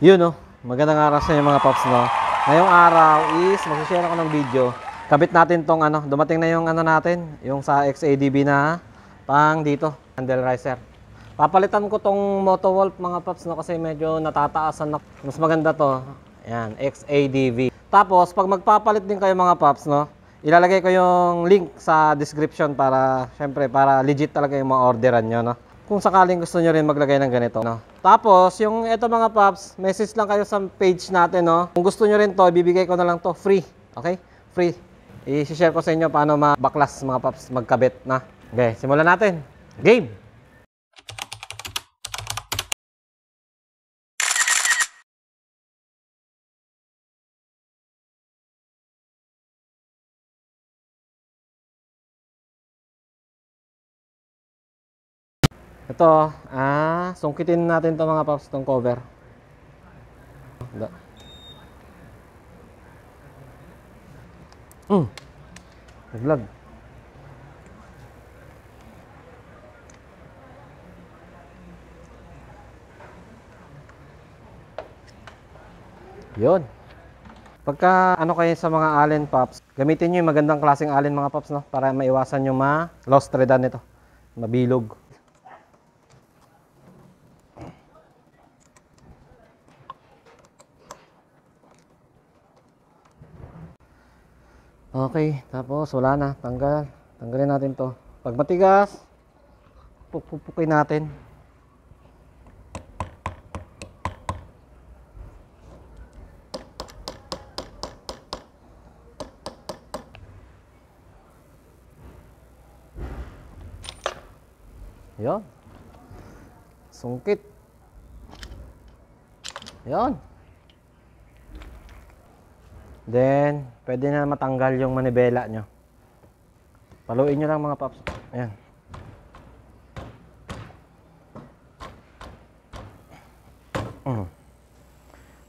Yun no, magandang araw sa inyo mga paps no. Ngayong araw is mag-share ako ng video. Kabit natin tong ano, dumating na yung ano natin, yung sa XADV na pang dito, handle riser. Papalitan ko tong Motowolf mga paps no kasi medyo natataasan na. Mas maganda to. Ayan, XADV. Tapos pag magpapalit din kayo mga paps no, ilalagay ko yung link sa description para syempre para legit talaga yung ma-orderan nyo no. Kung sakaling gusto nyo rin maglagay ng ganito no. Tapos yung eto mga paps, message lang kayo sa page natin no. Kung gusto nyo rin to, ibibigay ko na lang to free. Okay? Free. I-share ko sa inyo paano ma-baklas mga paps magkabit na. Okay, simulan natin. Game! Ito, sungkitin natin to mga paps, tong cover. Naglag. Yun. Pagka ano kayo sa mga allen pops, gamitin nyo yung magandang klaseng allen mga pops no, para maiwasan yung lost threadan nito. Mabilog. Okay, tapos wala na, tanggalin natin to. Pag matigas, pupukin natin. Yan. Sungkit. Yan. Then, pwede na matanggal yung manibela nyo. Paluin nyo lang mga paps. Ayan.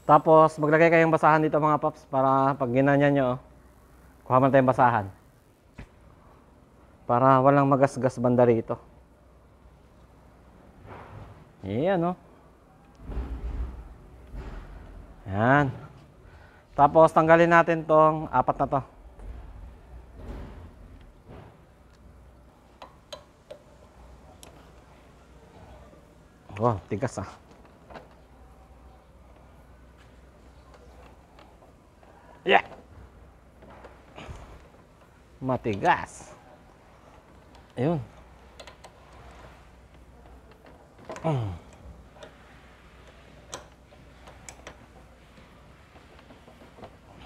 Tapos, maglagay kayong basahan dito mga paps para pag ginanyan nyo, kuha man tayong basahan. Para walang magasgas banda rito. Ayan, no? Ayan. Tapos, tanggalin natin tong apat na to. Wow, tigas ah. Yeah! Matigas. Ayun.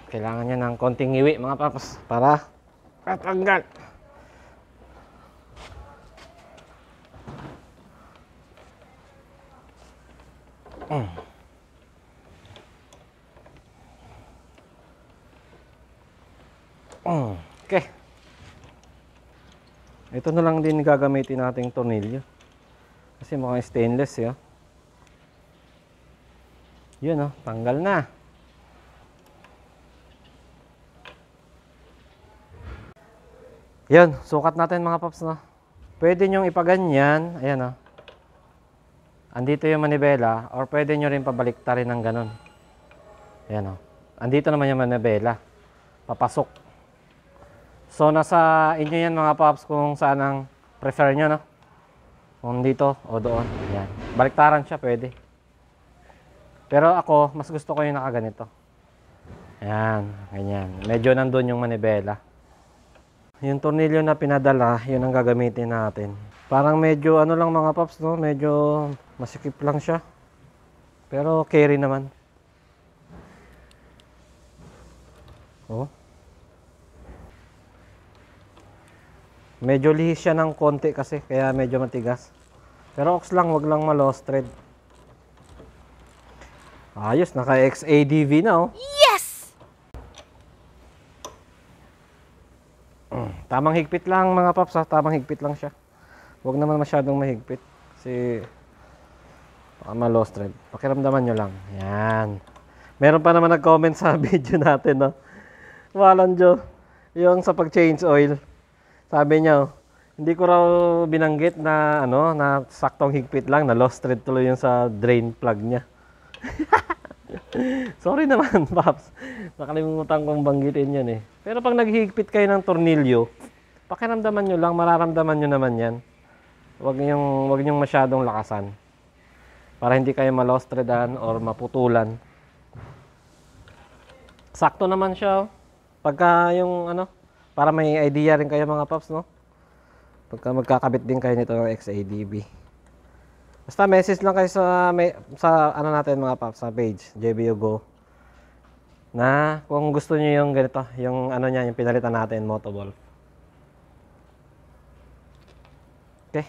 Kailangan niya ng konting iwi mga papas para patanggal. Okay. Ito na lang din gagamitin nating tornilyo. Kasi mukhang stainless yun. Yun oh, tanggal na. Yan, sukat natin mga paps no. Pwede nyong ipaganyan, ayan o. Andito yung manibela, or pwede nyo rin pabaliktarin ng ganun. Ayan o. Andito naman yung manibela. Papasok. So, nasa inyo yan mga paps kung saan ang prefer nyo no. Kung dito o doon. Ayan. Baliktaran siya, pwede. Pero ako, mas gusto ko yung nakaganito. Ayan, ganyan. Medyo nandun yung manibela. Yung tornilyo na pinadala, yun ang gagamitin natin. Parang medyo ano lang mga paps no, medyo masikip lang siya. Pero carry naman. Oh. Medyo lihis siya ng konti kasi, kaya medyo matigas. Pero ox lang, wag lang ma-lost thread. Ayos, naka XADV na oh. Tamang higpit lang mga paps ha, tamang higpit lang siya. Huwag naman masyadong mahigpit kasi baka ma-lost thread. Pakiramdaman nyo lang. Yan. Meron pa naman nag-comment sa video natin no. Walang Diyo. Yung sa pag-change oil. Sabi niya, hindi ko raw binanggit na ano, na saktong higpit lang, na lost thread tuloy yung sa drain plug niya. Sorry naman, Paps. Nakalimutan kong banggitin yan eh. Pero pag naghihigpit kayo ng tornilyo, pakiramdaman nyo lang, mararamdaman nyo naman yan. Wag niyong masyadong lakasan. Para hindi kayo malostredan or maputulan. Sakto naman siya. Pagka yung ano, para may idea rin kayo mga Paps, no? Pagka magkakabit din kayo nito ng XADB. Basta message lang kayo sa ano natin mga Paps, sa page, JBU Go. Na kung gusto niyo yung ganito, yung ano niya, yung pinalitan natin, Motoball. Okay.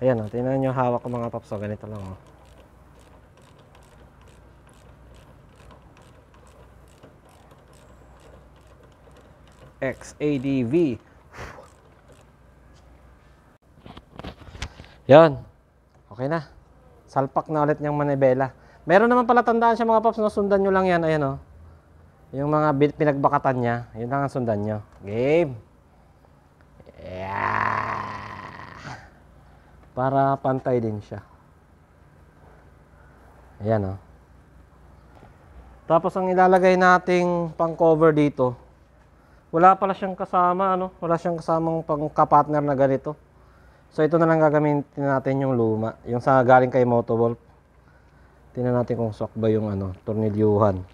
Ayan o, tingnan nyo hawak ko mga Paps. So, ganito lang o. XADV. Yan. Okay na. Salpak na ulit niyang manibela. Meron naman pala tandaan siya mga Paps. No? Sundan nyo lang yan. Ayan o. Yung mga pinagbakatan niya. Yun lang ang sundan nyo. Game. Yeah. Para pantay din siya. Ayan o. Tapos ang ilalagay nating pang cover dito, wala pala siyang kasama, ano? Wala siyang kasamang pang kapartner na ganito. So ito na lang gagamitin natin yung luma, yung sa galing kay Motowolf. Tingnan natin kung swak ba yung ano, tornilyuhan.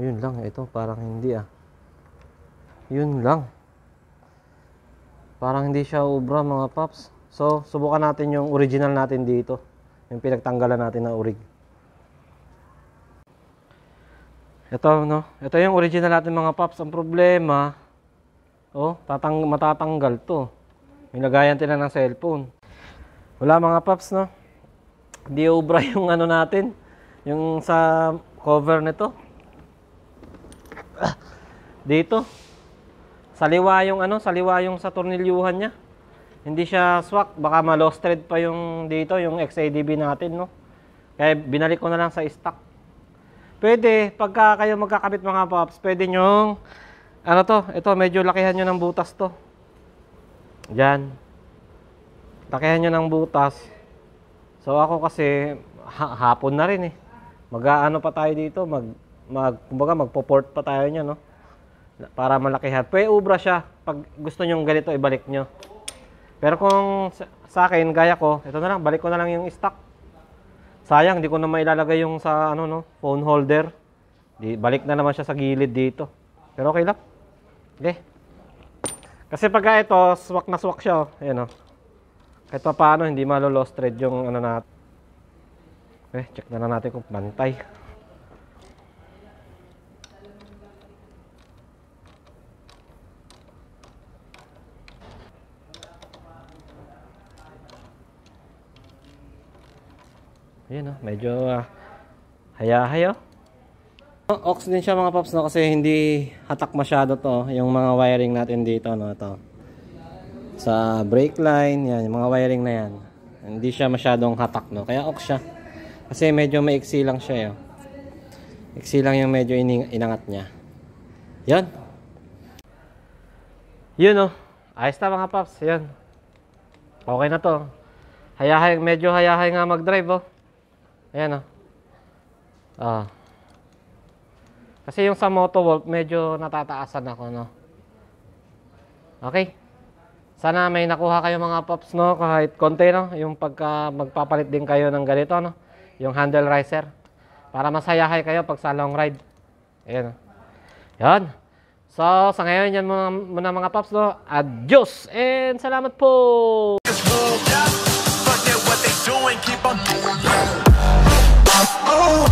Yun lang, ito parang hindi ah. Yun lang. Parang hindi siya ubra mga Paps. So subukan natin yung original natin dito, yung pinagtanggalan natin na urig. Ito no, ito yung original natin mga Paps. Ang problema, oh, matatanggal to. Nilagayan din ng cellphone. Wala mga Paps, no? Hindi ubra yung ano natin, yung sa cover nito. Dito. Saliwa yung ano, saliwa yung sa tornilyuhan niya. Hindi siya swak, baka ma-lost thread pa yung dito, yung XADB natin, no? Kaya binalik ko na lang sa stock. Pwede, pagka kayo magkakabit mga Paps, pwede nyong, ano to, ito, medyo lakihan nyo ng butas to. Diyan. Lakihan nyo ng butas. So ako kasi, hapon na rin eh. Mag-ano pa tayo dito, kumbaga magpo-port pa tayo niya, no? Para malakihan. Pwede ubra siya, pag gusto nyong ganito, ibalik nyo. Pero kung sa akin, gaya ko, ito na lang, balik ko na lang yung stock. Sayang, hindi ko na mailalagay yung sa ano no, phone holder. Balik na naman siya sa gilid dito. Pero okay lang. Okay. Kasi pagka ito, swak na swak siya. Oh. Ayan o. Kahit pa paano, hindi malo-lost thread yung ano natin. Okay, check na lang natin kung bantay. Ayan o, medyo haya-haya. Ox din siya mga Paps, no? Kasi hindi hatak masyado to. Yung mga wiring natin dito, no? Ito. Sa brake line, yan, yung mga wiring na yan. Hindi siya masyadong hatak, no? Kaya ox siya. Kasi medyo maiksi lang siya, eh. Iksi lang yung medyo inangat niya. Yan. Yun, no? Ayos na mga Paps, yan. Okay na to. Hayahay, medyo hayahay nga mag-drive, oh. Ayan, oh. Kasi yung sa Motowolf, medyo natataasan ako, no? Okay. Sana may nakuha kayo mga Paps, no? Kahit konti, no? Yung pagka magpapalit din kayo ng ganito, no? Yung handle riser. Para masayahay kayo pag sa long ride. Ayan, oh. Yan. So, sa ngayon, yan muna mga Paps, no? Adios! And salamat po! Oh